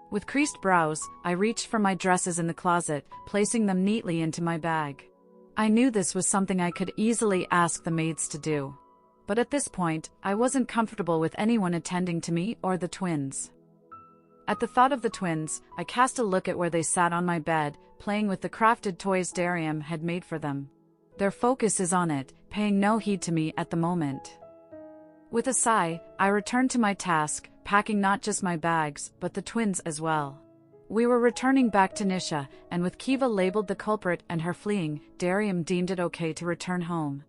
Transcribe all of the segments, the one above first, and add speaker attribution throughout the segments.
Speaker 1: With creased brows, I reached for my dresses in the closet, placing them neatly into my bag. I knew this was something I could easily ask the maids to do. But at this point, I wasn't comfortable with anyone attending to me or the twins. At the thought of the twins, I cast a look at where they sat on my bed, playing with the crafted toys Darium had made for them. Their focus is on it, paying no heed to me at the moment. With a sigh, I returned to my task, packing not just my bags, but the twins as well. We were returning back to Nisha, and with Kiva labeled the culprit and her fleeing, Darium deemed it okay to return home.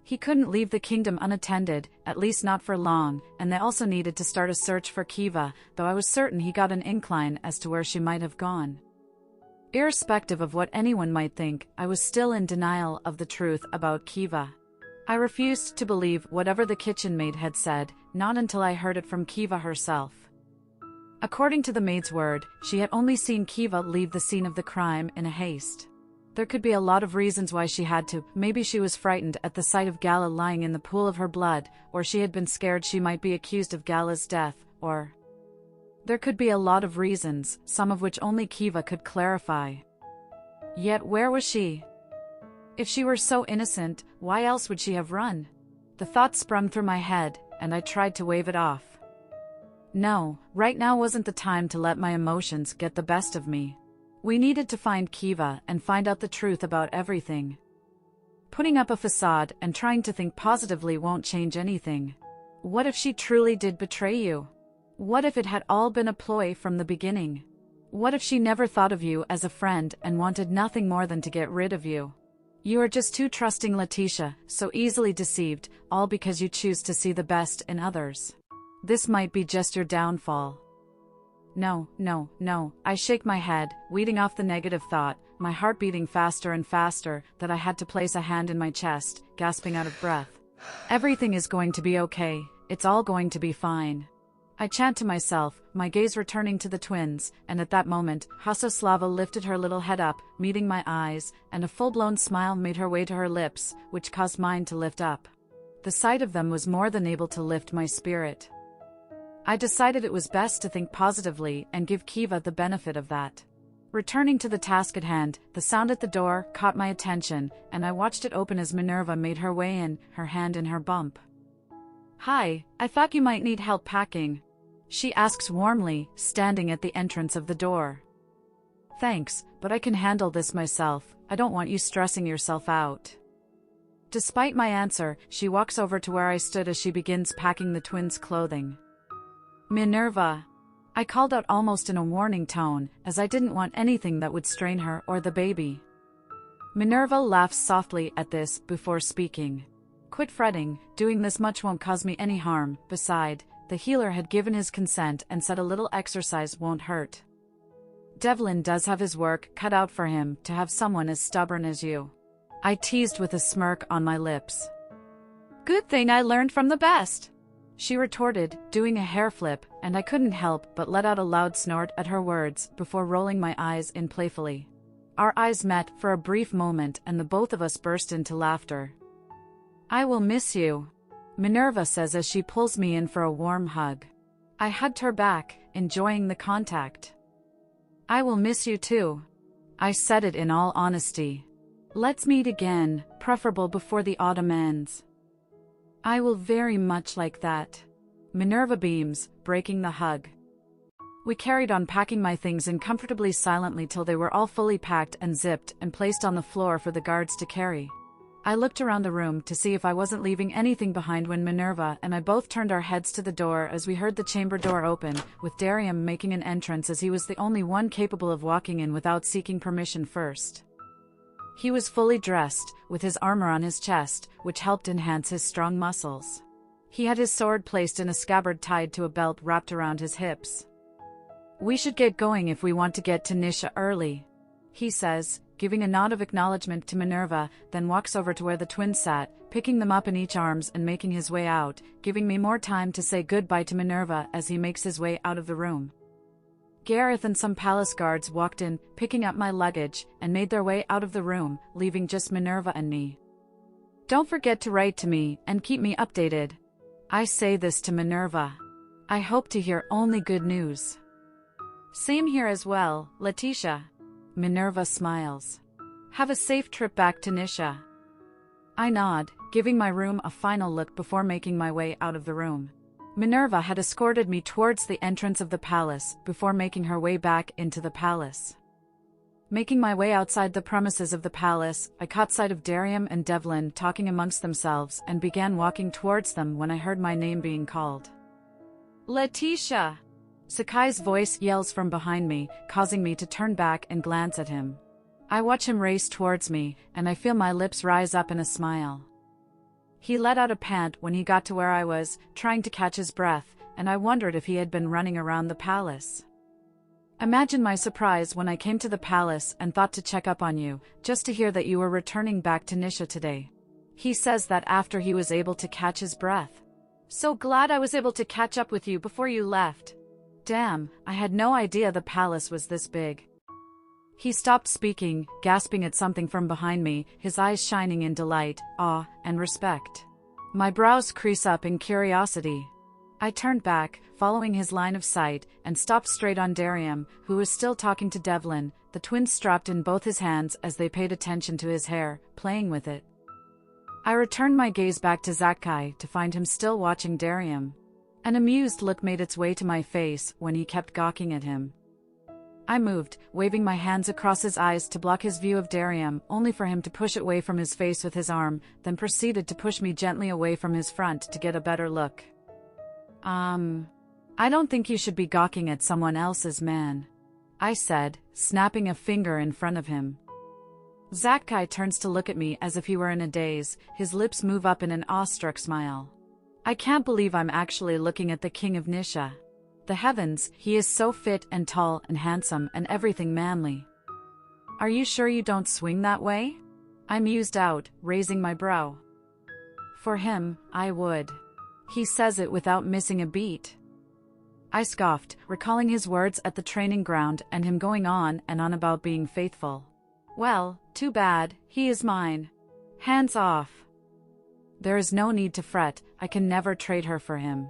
Speaker 1: He couldn't leave the kingdom unattended, at least not for long, and they also needed to start a search for Kiva, though I was certain he got an incline as to where she might have gone. Irrespective of what anyone might think, I was still in denial of the truth about Kiva. I refused to believe whatever the kitchen maid had said, not until I heard it from Kiva herself. According to the maid's word, she had only seen Kiva leave the scene of the crime in a haste. There could be a lot of reasons why she had to. Maybe she was frightened at the sight of Gala lying in the pool of her blood, or she had been scared she might be accused of Gala's death, or... There could be a lot of reasons, some of which only Kiva could clarify. Yet where was she? If she were so innocent, why else would she have run? The thought sprung through my head, and I tried to wave it off. No, right now wasn't the time to let my emotions get the best of me. We needed to find Kiva and find out the truth about everything. Putting up a facade and trying to think positively won't change anything. What if she truly did betray you? What if it had all been a ploy from the beginning? What if she never thought of you as a friend and wanted nothing more than to get rid of you? You are just too trusting, Letitia, so easily deceived, all because you choose to see the best in others. This might be just your downfall. No, no, no, I shake my head, weeding off the negative thought, my heart beating faster and faster, that I had to place a hand in my chest, gasping out of breath. Everything is going to be okay, it's all going to be fine. I chant to myself, my gaze returning to the twins, and at that moment, Hasoslava lifted her little head up, meeting my eyes, and a full-blown smile made her way to her lips, which caused mine to lift up. The sight of them was more than able to lift my spirit. I decided it was best to think positively and give Kiva the benefit of that. Returning to the task at hand, the sound at the door caught my attention, and I watched it open as Minerva made her way in, her hand in her bump. "Hi, I thought you might need help packing," she asks warmly, standing at the entrance of the door. "Thanks, but I can handle this myself, I don't want you stressing yourself out." Despite my answer, she walks over to where I stood as she begins packing the twins' clothing. "Minerva," I called out almost in a warning tone, as I didn't want anything that would strain her or the baby. Minerva laughs softly at this before speaking. "Quit fretting, doing this much won't cause me any harm, beside, the healer had given his consent and said a little exercise won't hurt. Devlin does have his work cut out for him to have someone as stubborn as you," I teased with a smirk on my lips. "Good thing I learned from the best," she retorted, doing a hair flip, and I couldn't help but let out a loud snort at her words before rolling my eyes in playfully. Our eyes met for a brief moment and the both of us burst into laughter. "I will miss you," Minerva says as she pulls me in for a warm hug. I hugged her back, enjoying the contact. "I will miss you too." I said it in all honesty. "Let's meet again, preferable before the autumn ends." "I will very much like that." Minerva beams, breaking the hug. We carried on packing my things in comfortably silently till they were all fully packed and zipped and placed on the floor for the guards to carry. I looked around the room to see if I wasn't leaving anything behind when Minerva and I both turned our heads to the door as we heard the chamber door open, with Darium making an entrance as he was the only one capable of walking in without seeking permission first. He was fully dressed, with his armor on his chest, which helped enhance his strong muscles. He had his sword placed in a scabbard tied to a belt wrapped around his hips. "We should get going if we want to get to Nisha early," he says, giving a nod of acknowledgement to Minerva, then walks over to where the twins sat, picking them up in each arms and making his way out, giving me more time to say goodbye to Minerva as he makes his way out of the room. Gareth and some palace guards walked in, picking up my luggage, and made their way out of the room, leaving just Minerva and me. "Don't forget to write to me and keep me updated." I say this to Minerva. I hope to hear only good news. Same here as well, Letitia. Minerva smiles. Have a safe trip back to Nisha. I nod, giving my room a final look before making my way out of the room. Minerva had escorted me towards the entrance of the palace before making her way back into the palace. Making my way outside the premises of the palace, I caught sight of Darium and Devlin talking amongst themselves and began walking towards them when I heard my name being called. Letitia! Sakai's voice yells from behind me, causing me to turn back and glance at him. I watch him race towards me, and I feel my lips rise up in a smile. He let out a pant when he got to where I was, trying to catch his breath, and I wondered if he had been running around the palace. Imagine my surprise when I came to the palace and thought to check up on you, just to hear that you were returning back to Nisha today. He says that after he was able to catch his breath. So glad I was able to catch up with you before you left. Damn, I had no idea the palace was this big. He stopped speaking, gasping at something from behind me, his eyes shining in delight, awe, and respect. My brows crease up in curiosity. I turned back, following his line of sight, and stopped straight on Darium, who was still talking to Devlin, the twins strapped in both his hands as they paid attention to his hair, playing with it. I returned my gaze back to Zakai to find him still watching Darium. An amused look made its way to my face when he kept gawking at him. I moved, waving my hands across his eyes to block his view of Darium, only for him to push it away from his face with his arm, then proceeded to push me gently away from his front to get a better look. I don't think you should be gawking at someone else's man, I said, snapping a finger in front of him. Zakai turns to look at me as if he were in a daze, his lips move up in an awestruck smile. I can't believe I'm actually looking at the king of Nisha. The heavens, he is so fit and tall and handsome and everything manly. Are you sure you don't swing that way? I mused out, raising my brow. For him, I would. He says it without missing a beat. I scoffed, recalling his words at the training ground and him going on and on about being faithful. Well, too bad, he is mine. Hands off. There is no need to fret, I can never trade her for him.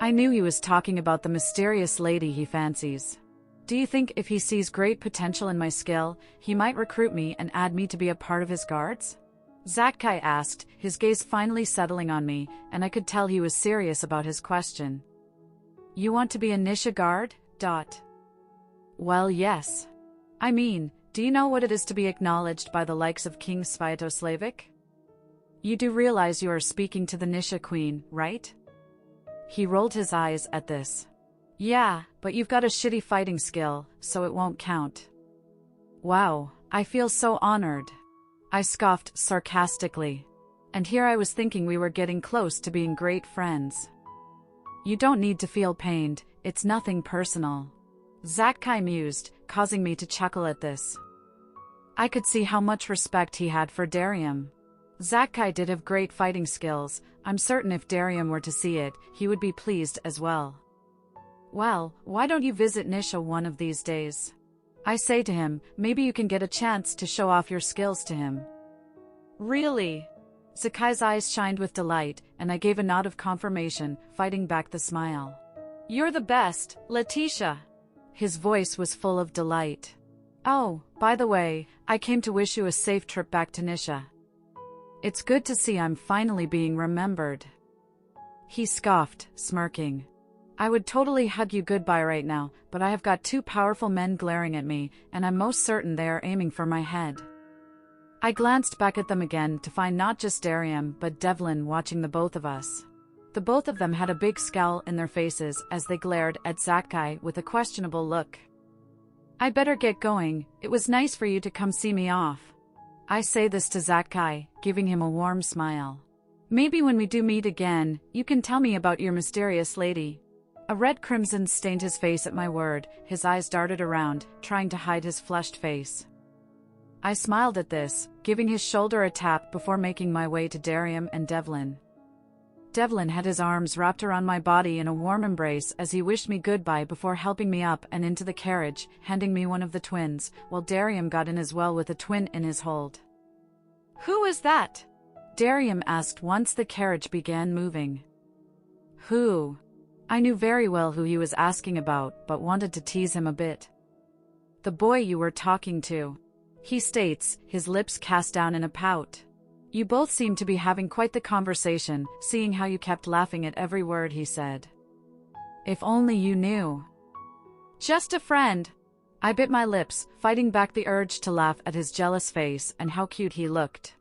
Speaker 1: I knew he was talking about the mysterious lady he fancies. Do you think if he sees great potential in my skill, he might recruit me and add me to be a part of his guards? Zakai asked, his gaze finally settling on me, and I could tell he was serious about his question. You want to be a Nisha guard? Well, yes. I mean, do you know what it is to be acknowledged by the likes of King Sviatoslavic? You do realize you are speaking to the Nisha queen, right? He rolled his eyes at this. Yeah, but you've got a shitty fighting skill, so it won't count. Wow, I feel so honored. I scoffed sarcastically. And here I was thinking we were getting close to being great friends. You don't need to feel pained, it's nothing personal. Zakai mused, causing me to chuckle at this. I could see how much respect he had for Darium. Zakai did have great fighting skills, I'm certain if Darium were to see it, he would be pleased as well. Well, why don't you visit Nisha one of these days? I say to him, maybe you can get a chance to show off your skills to him. Really? Zakai's eyes shined with delight, and I gave a nod of confirmation, fighting back the smile. You're the best, Letitia. His voice was full of delight. Oh, by the way, I came to wish you a safe trip back to Nisha. It's good to see I'm finally being remembered. He scoffed, smirking. I would totally hug you goodbye right now, but I have got two powerful men glaring at me, and I'm most certain they are aiming for my head. I glanced back at them again to find not just Darium but Devlin watching the both of us. The both of them had a big scowl in their faces as they glared at Zakai with a questionable look. I better get going, it was nice for you to come see me off. I say this to Zakai, giving him a warm smile. Maybe when we do meet again, you can tell me about your mysterious lady. A red crimson stained his face at my word, his eyes darted around, trying to hide his flushed face. I smiled at this, giving his shoulder a tap before making my way to Darium and Devlin. Devlin had his arms wrapped around my body in a warm embrace as he wished me goodbye before helping me up and into the carriage, handing me one of the twins, while Darium got in as well with a twin in his hold. Who is that? Darium asked once the carriage began moving. Who? I knew very well who he was asking about, but wanted to tease him a bit. The boy you were talking to, he states, his lips cast down in a pout. You both seemed to be having quite the conversation, seeing how you kept laughing at every word he said. If only you knew. Just a friend. I bit my lips, fighting back the urge to laugh at his jealous face and how cute he looked.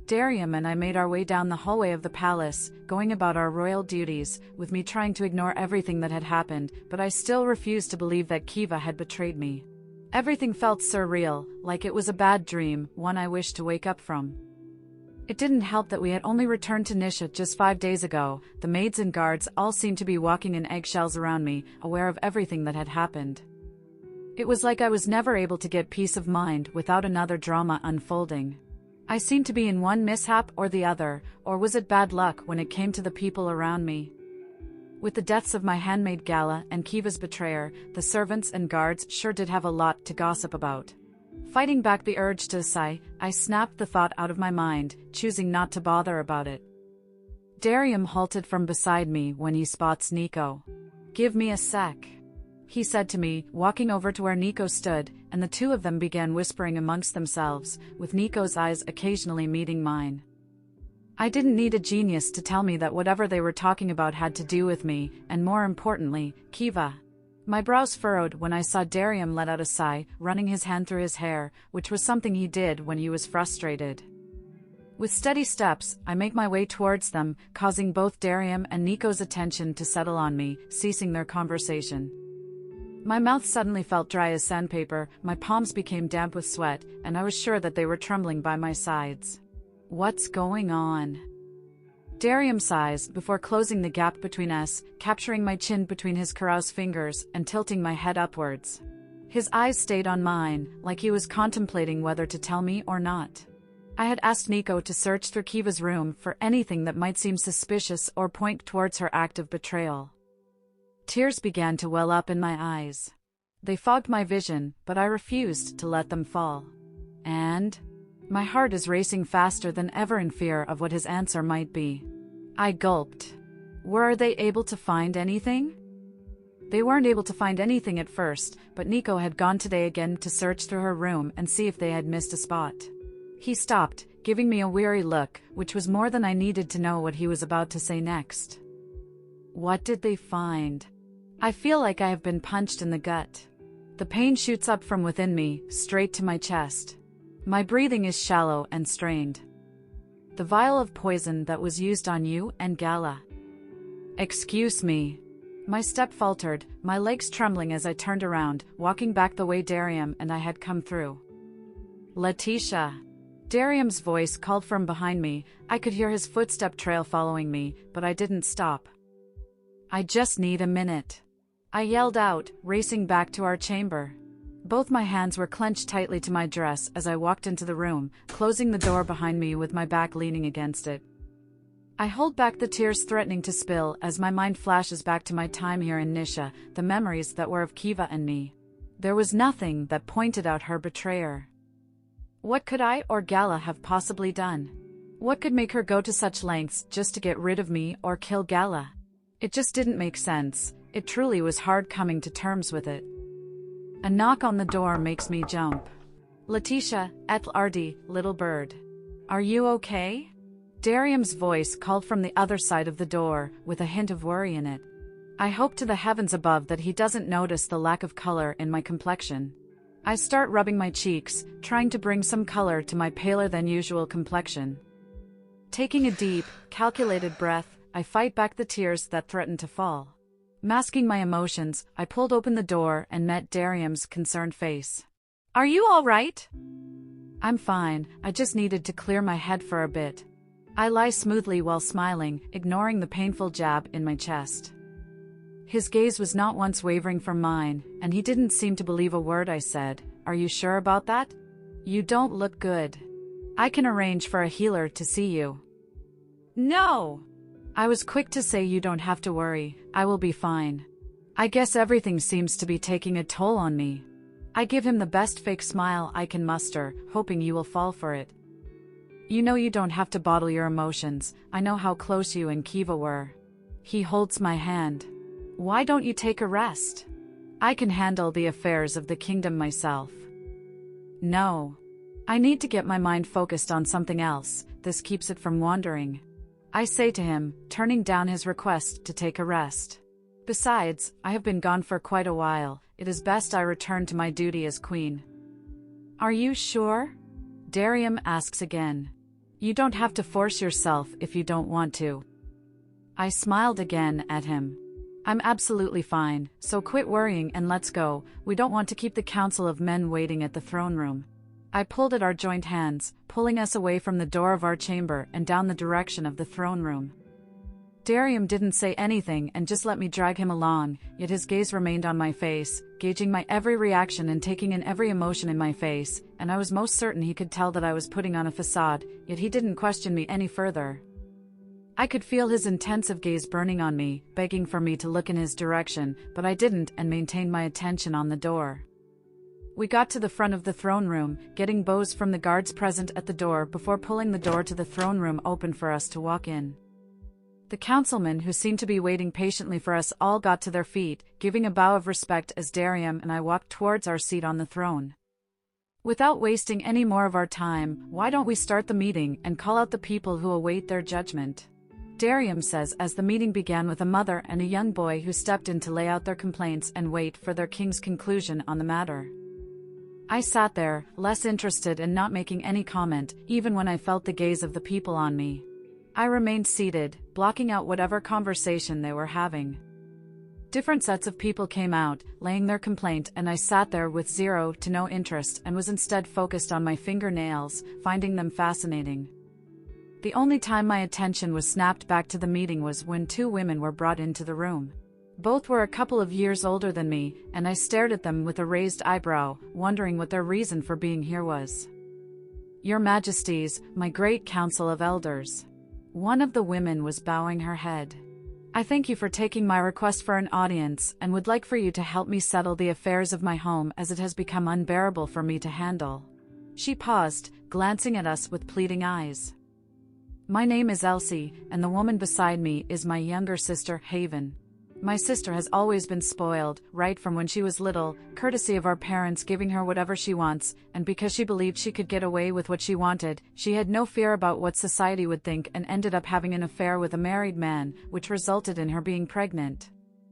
Speaker 1: Darium and I made our way down the hallway of the palace, going about our royal duties, with me trying to ignore everything that had happened, but I still refused to believe that Kiva had betrayed me. Everything felt surreal, like it was a bad dream, one I wished to wake up from. It didn't help that we had only returned to Nisha just 5 days ago. The maids and guards all seemed to be walking in eggshells around me, aware of everything that had happened. It was like I was never able to get peace of mind without another drama unfolding. I seemed to be in one mishap or the other, or was it bad luck when it came to the people around me? With the deaths of my handmaid Gala and Kiva's betrayer, the servants and guards sure did have a lot to gossip about. Fighting back the urge to sigh, I snapped the thought out of my mind, choosing not to bother about it. Darium halted from beside me when he spots Nico. Give me a sec, he said to me, walking over to where Nico stood, and the two of them began whispering amongst themselves, with Nico's eyes occasionally meeting mine. I didn't need a genius to tell me that whatever they were talking about had to do with me, and more importantly, Kiva. My brows furrowed when I saw Darium let out a sigh, running his hand through his hair, which was something he did when he was frustrated. With steady steps, I make my way towards them, causing both Darium and Nico's attention to settle on me, ceasing their conversation. My mouth suddenly felt dry as sandpaper, my palms became damp with sweat, and I was sure that they were trembling by my sides. What's going on? Darium sighs before closing the gap between us, capturing my chin between his caroused fingers and tilting my head upwards. His eyes stayed on mine, like he was contemplating whether to tell me or not. I had asked Nico to search through Kiva's room for anything that might seem suspicious or point towards her act of betrayal. Tears began to well up in my eyes. They fogged my vision, but I refused to let them fall. And my heart is racing faster than ever in fear of what his answer might be. I gulped. Were they able to find anything? They weren't able to find anything at first, but Nico had gone today again to search through her room and see if they had missed a spot. He stopped, giving me a weary look, which was more than I needed to know what he was about to say next. What did they find? I feel like I have been punched in the gut. The pain shoots up from within me, straight to my chest. My breathing is shallow and strained. The vial of poison that was used on you and Gala. Excuse me. My step faltered, my legs trembling as I turned around, walking back the way Darium and I had come through. Letitia. Darium's voice called from behind me. I could hear his footstep trail following me, but I didn't stop. I just need a minute, I yelled out, racing back to our chamber. Both my hands were clenched tightly to my dress as I walked into the room, closing the door behind me with my back leaning against it. I hold back the tears threatening to spill as my mind flashes back to my time here in Nisha, the memories that were of Kiva and me. There was nothing that pointed out her betrayer. What could I or Gala have possibly done? What could make her go to such lengths just to get rid of me or kill Gala? It just didn't make sense. It truly was hard coming to terms with it. A knock on the door makes me jump. Letitia, Etlardi, little bird. Are you okay? Darium's voice called from the other side of the door, with a hint of worry in it. I hope to the heavens above that he doesn't notice the lack of color in my complexion. I start rubbing my cheeks, trying to bring some color to my paler than usual complexion. Taking a deep, calculated breath, I fight back the tears that threaten to fall. Masking my emotions, I pulled open the door and met Darium's concerned face. Are you all right? I'm fine, I just needed to clear my head for a bit. I lie smoothly while smiling, ignoring the painful jab in my chest. His gaze was not once wavering from mine, and he didn't seem to believe a word I said. Are you sure about that? You don't look good. I can arrange for a healer to see you. No! I was quick to say you don't have to worry, I will be fine. I guess everything seems to be taking a toll on me. I give him the best fake smile I can muster, hoping you will fall for it. You know you don't have to bottle your emotions, I know how close you and Kiva were. He holds my hand. Why don't you take a rest? I can handle the affairs of the kingdom myself. No. I need to get my mind focused on something else, this keeps it from wandering. I say to him, turning down his request to take a rest. Besides, I have been gone for quite a while, it is best I return to my duty as queen. Are you sure? Darium asks again. You don't have to force yourself if you don't want to. I smiled again at him. I'm absolutely fine, so quit worrying and let's go, we don't want to keep the council of men waiting at the throne room. I pulled at our joint hands, pulling us away from the door of our chamber and down the direction of the throne room. Darium didn't say anything and just let me drag him along, yet his gaze remained on my face, gauging my every reaction and taking in every emotion in my face, and I was most certain he could tell that I was putting on a facade, yet he didn't question me any further. I could feel his intensive gaze burning on me, begging for me to look in his direction, but I didn't and maintained my attention on the door. We got to the front of the throne room, getting bows from the guards present at the door before pulling the door to the throne room open for us to walk in. The councilmen who seemed to be waiting patiently for us all got to their feet, giving a bow of respect as Darium and I walked towards our seat on the throne. Without wasting any more of our time, why don't we start the meeting and call out the people who await their judgment? Darium says as the meeting began with a mother and a young boy who stepped in to lay out their complaints and wait for their king's conclusion on the matter. I sat there, less interested and not making any comment, even when I felt the gaze of the people on me. I remained seated, blocking out whatever conversation they were having. Different sets of people came out, laying their complaint, and I sat there with zero to no interest and was instead focused on my fingernails, finding them fascinating. The only time my attention was snapped back to the meeting was when two women were brought into the room. Both were a couple of years older than me, and I stared at them with a raised eyebrow, wondering what their reason for being here was. Your Majesties, my great council of elders. One of the women was bowing her head. I thank you for taking my request for an audience and would like for you to help me settle the affairs of my home as it has become unbearable for me to handle. She paused, glancing at us with pleading eyes. My name is Elsie, and the woman beside me is my younger sister, Haven. My sister has always been spoiled, right from when she was little, courtesy of our parents giving her whatever she wants, and because she believed she could get away with what she wanted, she had no fear about what society would think and ended up having an affair with a married man, which resulted in her being pregnant.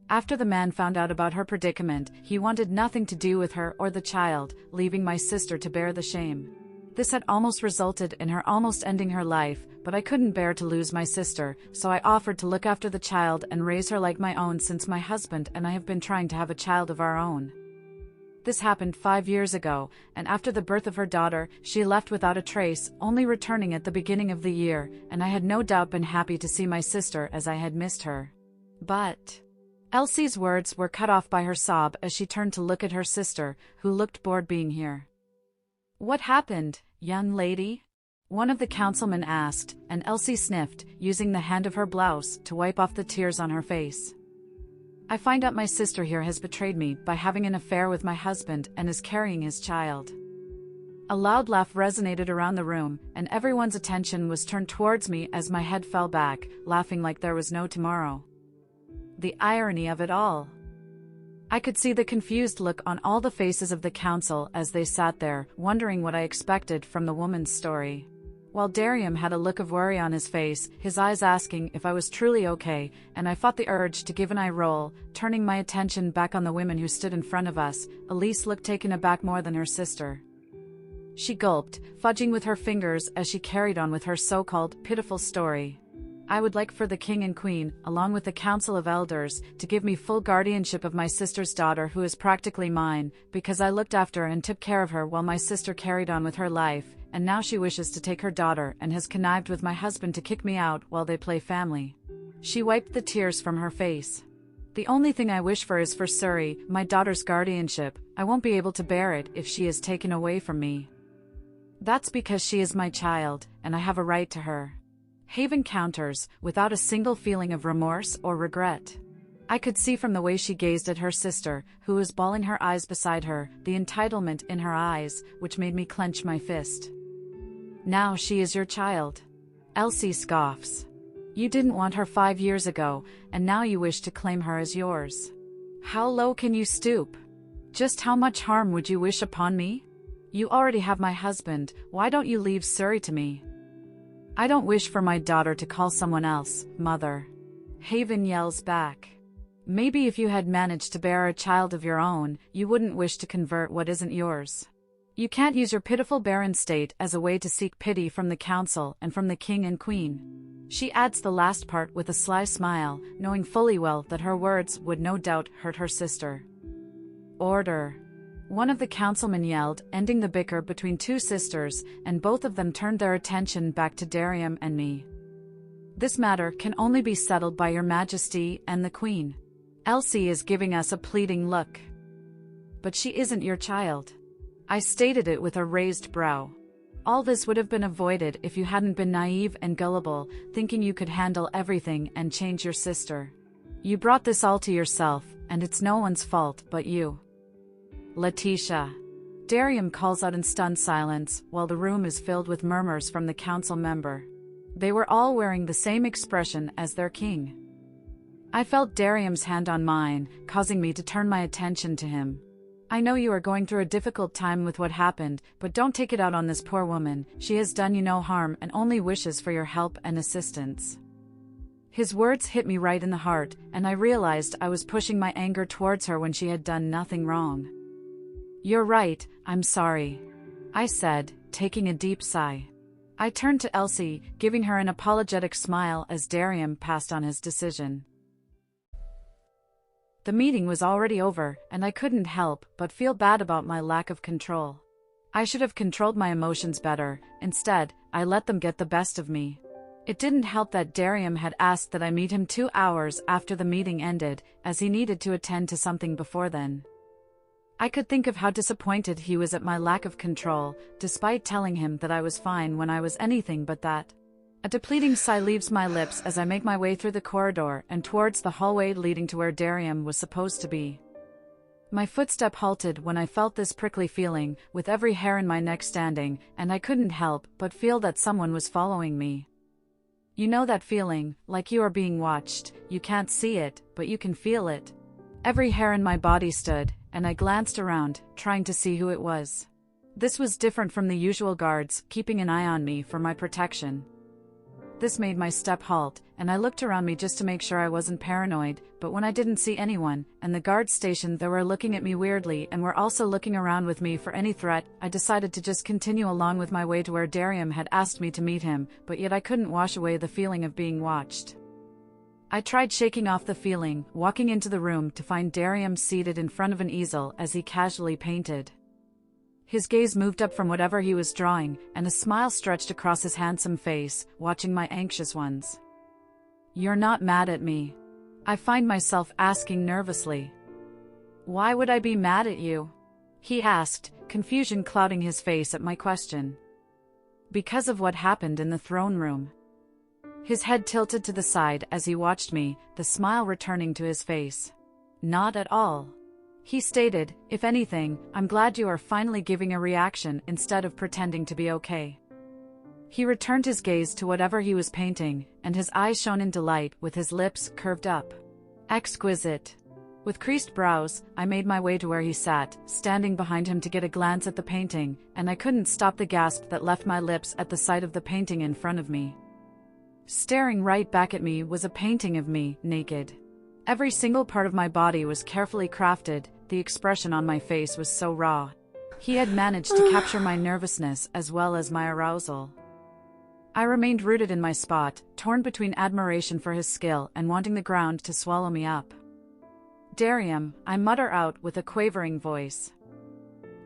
Speaker 1: After the man found out about her predicament, he wanted nothing to do with her or the child, leaving my sister to bear the shame. This had almost resulted in her almost ending her life, but I couldn't bear to lose my sister, so I offered to look after the child and raise her like my own since my husband and I have been trying to have a child of our own. This happened 5 years ago, and after the birth of her daughter, she left without a trace, only returning at the beginning of the year, and I had no doubt been happy to see my sister as I had missed her. But Elsie's words were cut off by her sob as she turned to look at her sister, who looked bored being here. What happened, young lady? One of the councilmen asked, and Elsie sniffed, using the hand of her blouse to wipe off the tears on her face. I find out my sister here has betrayed me by having an affair with my husband and is carrying his child. A loud laugh resonated around the room, and everyone's attention was turned towards me as my head fell back, laughing like there was no tomorrow. The irony of it all. I could see the confused look on all the faces of the council as they sat there, wondering what I expected from the woman's story. While Darium had a look of worry on his face, his eyes asking if I was truly okay, and I fought the urge to give an eye roll, turning my attention back on the women who stood in front of us. Elise looked taken aback more than her sister. She gulped, fudging with her fingers as she carried on with her so-called pitiful story. I would like for the king and queen, along with the council of elders, to give me full guardianship of my sister's daughter who is practically mine, because I looked after and took care of her while my sister carried on with her life, and now she wishes to take her daughter and has connived with my husband to kick me out while they play family. She wiped the tears from her face. The only thing I wish for is for Suri, my daughter's guardianship. I won't be able to bear it if she is taken away from me. That's because she is my child, and I have a right to her. Haven counters, without a single feeling of remorse or regret. I could see from the way she gazed at her sister, who was bawling her eyes beside her, the entitlement in her eyes, which made me clench my fist. Now she is your child. Elsie scoffs. You didn't want her 5 years ago, and now you wish to claim her as yours. How low can you stoop? Just how much harm would you wish upon me? You already have my husband, why don't you leave Surrey to me? I don't wish for my daughter to call someone else, mother. Haven yells back. Maybe if you had managed to bear a child of your own, you wouldn't wish to convert what isn't yours. You can't use your pitiful barren state as a way to seek pity from the council and from the king and queen. She adds the last part with a sly smile, knowing fully well that her words would no doubt hurt her sister. Order. One of the councilmen yelled, ending the bicker between two sisters, and both of them turned their attention back to Darium and me. This matter can only be settled by your majesty and the queen. Elsie is giving us a pleading look. But she isn't your child. I stated it with a raised brow. All this would have been avoided if you hadn't been naive and gullible, thinking you could handle everything and change your sister. You brought this all to yourself, and it's no one's fault but you. Letitia. Darium calls out in stunned silence, while the room is filled with murmurs from the council member. They were all wearing the same expression as their king. I felt Darium's hand on mine, causing me to turn my attention to him. I know you are going through a difficult time with what happened, but don't take it out on this poor woman. She has done you no harm and only wishes for your help and assistance. His words hit me right in the heart, and I realized I was pushing my anger towards her when she had done nothing wrong. You're right, I'm sorry, I said, taking a deep sigh. I turned to Elsie, giving her an apologetic smile as Darium passed on his decision. The meeting was already over, and I couldn't help but feel bad about my lack of control. I should have controlled my emotions better. Instead, I let them get the best of me. It didn't help that Darium had asked that I meet him 2 hours after the meeting ended, as he needed to attend to something before then. I could think of how disappointed he was at my lack of control, despite telling him that I was fine when I was anything but that. A depleting sigh leaves my lips as I make my way through the corridor and towards the hallway leading to where Darium was supposed to be. My footstep halted when I felt this prickly feeling, with every hair in my neck standing, and I couldn't help but feel that someone was following me. You know that feeling, like you are being watched. You can't see it, but you can feel it. Every hair in my body stood, and I glanced around, trying to see who it was. This was different from the usual guards, keeping an eye on me for my protection. This made my step halt, and I looked around me just to make sure I wasn't paranoid, but when I didn't see anyone, and the guards stationed there were looking at me weirdly and were also looking around with me for any threat, I decided to just continue along with my way to where Darium had asked me to meet him, but yet I couldn't wash away the feeling of being watched. I tried shaking off the feeling, walking into the room to find Darium seated in front of an easel as he casually painted. His gaze moved up from whatever he was drawing, and a smile stretched across his handsome face, watching my anxious ones. You're not mad at me? I find myself asking nervously. Why would I be mad at you? He asked, confusion clouding his face at my question. Because of what happened in the throne room. His head tilted to the side as he watched me, the smile returning to his face. Not at all. He stated, if anything, I'm glad you are finally giving a reaction instead of pretending to be okay. He returned his gaze to whatever he was painting, and his eyes shone in delight with his lips curved up. Exquisite. With creased brows, I made my way to where he sat, standing behind him to get a glance at the painting, and I couldn't stop the gasp that left my lips at the sight of the painting in front of me. Staring right back at me was a painting of me, naked. Every single part of my body was carefully crafted, the expression on my face was so raw. He had managed to capture my nervousness as well as my arousal. I remained rooted in my spot, torn between admiration for his skill and wanting the ground to swallow me up. Darium, I mutter out with a quavering voice.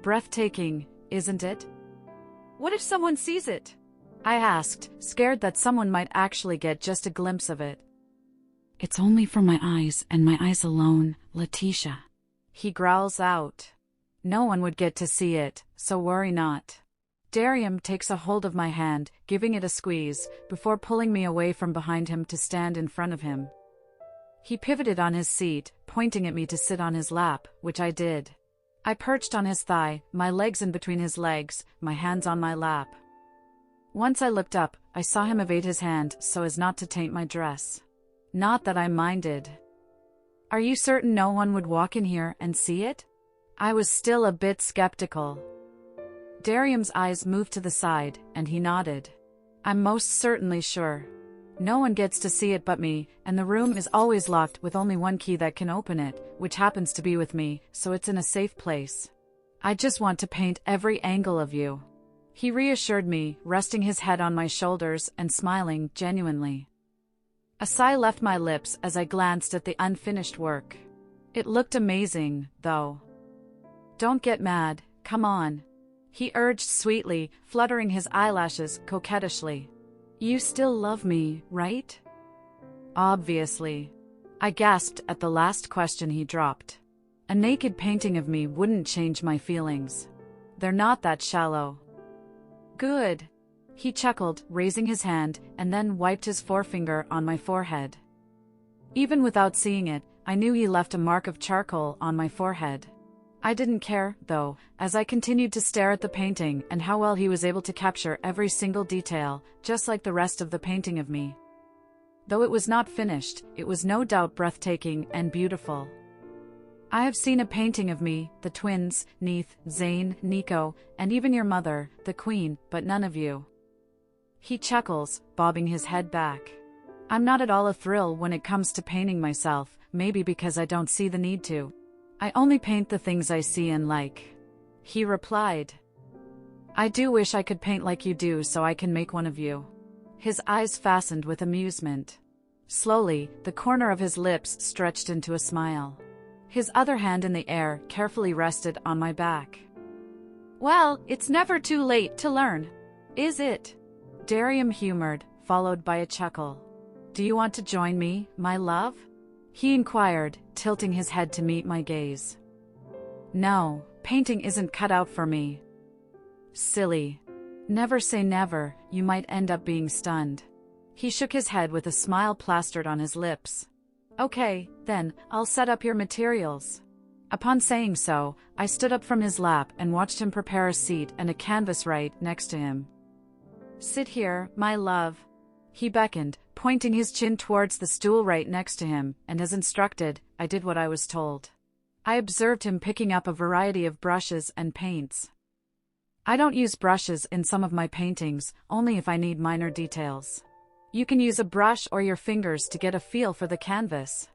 Speaker 1: Breathtaking, isn't it? What if someone sees it? I asked, scared that someone might actually get just a glimpse of it. It's only for my eyes and my eyes alone, Letitia. He growls out. No one would get to see it, so worry not. Darium takes a hold of my hand, giving it a squeeze, before pulling me away from behind him to stand in front of him. He pivoted on his seat, pointing at me to sit on his lap, which I did. I perched on his thigh, my legs in between his legs, my hands on my lap. Once I looked up, I saw him evade his hand so as not to taint my dress. Not that I minded. Are you certain no one would walk in here and see it? I was still a bit skeptical. Darium's eyes moved to the side, and he nodded. I'm most certainly sure. No one gets to see it but me, and the room is always locked with only one key that can open it, which happens to be with me, so it's in a safe place. I just want to paint every angle of you. He reassured me, resting his head on my shoulders and smiling genuinely. A sigh left my lips as I glanced at the unfinished work. It looked amazing, though. Don't get mad, come on. He urged sweetly, fluttering his eyelashes coquettishly. You still love me, right? Obviously. I gasped at the last question he dropped. A naked painting of me wouldn't change my feelings. They're not that shallow. Good. He chuckled, raising his hand, and then wiped his forefinger on my forehead. Even without seeing it, I knew he left a mark of charcoal on my forehead. I didn't care, though, as I continued to stare at the painting and how well he was able to capture every single detail, just like the rest of the painting of me. Though it was not finished, it was no doubt breathtaking and beautiful. I have seen a painting of me, the twins, Neith, Zane, Nico, and even your mother, the Queen, but none of you. He chuckles, bobbing his head back. I'm not at all a thrill when it comes to painting myself, maybe because I don't see the need to. I only paint the things I see and like. He replied. I do wish I could paint like you do so I can make one of you. His eyes fastened with amusement. Slowly, the corner of his lips stretched into a smile. His other hand in the air carefully rested on my back. Well, it's never too late to learn, is it? Darium humored, followed by a chuckle. Do you want to join me, my love? He inquired, tilting his head to meet my gaze. No, painting isn't cut out for me. Silly. Never say never, you might end up being stunned. He shook his head with a smile plastered on his lips. Okay, then, I'll set up your materials. Upon saying so, I stood up from his lap and watched him prepare a seat and a canvas right next to him. Sit here, my love. He beckoned, pointing his chin towards the stool right next to him, and as instructed, I did what I was told. I observed him picking up a variety of brushes and paints. I don't use brushes in some of my paintings, only if I need minor details. You can use a brush or your fingers to get a feel for the canvas.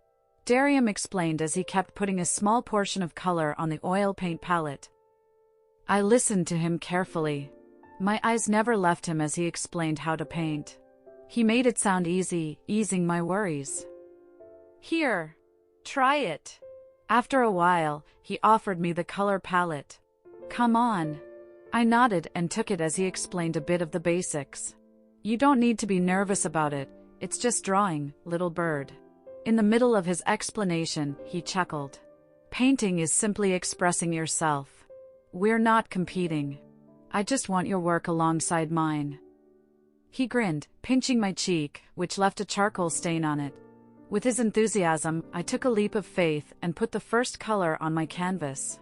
Speaker 1: Darium explained as he kept putting a small portion of color on the oil paint palette. I listened to him carefully. My eyes never left him as he explained how to paint. He made it sound easy, easing my worries. Here, try it. After a while, he offered me the color palette. Come on. I nodded and took it as he explained a bit of the basics. You don't need to be nervous about it, it's just drawing, little bird. In the middle of his explanation, he chuckled. Painting is simply expressing yourself. We're not competing. I just want your work alongside mine. He grinned, pinching my cheek, which left a charcoal stain on it. With his enthusiasm, I took a leap of faith and put the first color on my canvas.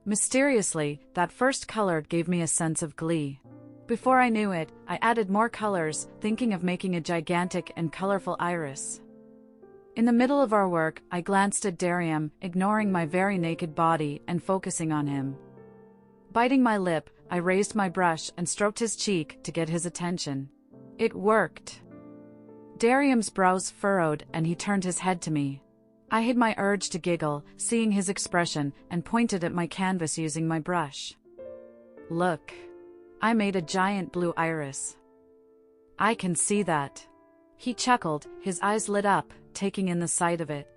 Speaker 1: Mysteriously, that first color gave me a sense of glee. Before I knew it, I added more colors, thinking of making a gigantic and colorful iris. In the middle of our work, I glanced at Darium, ignoring my very naked body and focusing on him. Biting my lip, I raised my brush and stroked his cheek to get his attention. It worked. Darium's brows furrowed and he turned his head to me. I hid my urge to giggle, seeing his expression, and pointed at my canvas using my brush. Look. I made a giant blue iris. I can see that. He chuckled, his eyes lit up, taking in the sight of it.